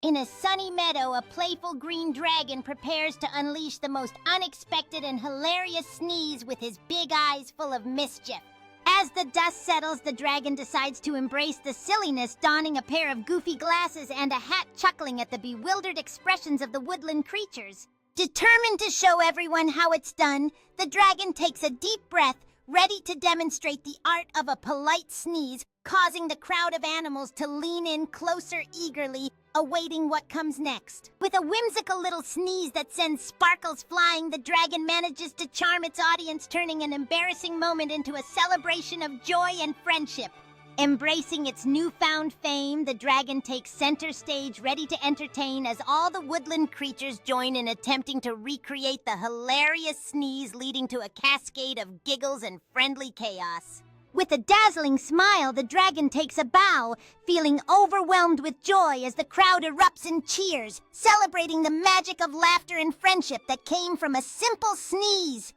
In a sunny meadow, a playful green dragon prepares to unleash the most unexpected and hilarious sneeze with his big eyes full of mischief. As the dust settles, the dragon decides to embrace the silliness, donning a pair of goofy glasses and a hat, chuckling at the bewildered expressions of the woodland creatures. Determined to show everyone how it's done, the dragon takes a deep breath, ready to demonstrate the art of a polite sneeze, causing the crowd of animals to lean in closer eagerly, awaiting what comes next. With a whimsical little sneeze that sends sparkles flying, the dragon manages to charm its audience, turning an embarrassing moment into a celebration of joy and friendship. Embracing its newfound fame, the dragon takes center stage, ready to entertain as all the woodland creatures join in attempting to recreate the hilarious sneeze, leading to a cascade of giggles and friendly chaos. With a dazzling smile, the dragon takes a bow, feeling overwhelmed with joy as the crowd erupts in cheers, celebrating the magic of laughter and friendship that came from a simple sneeze.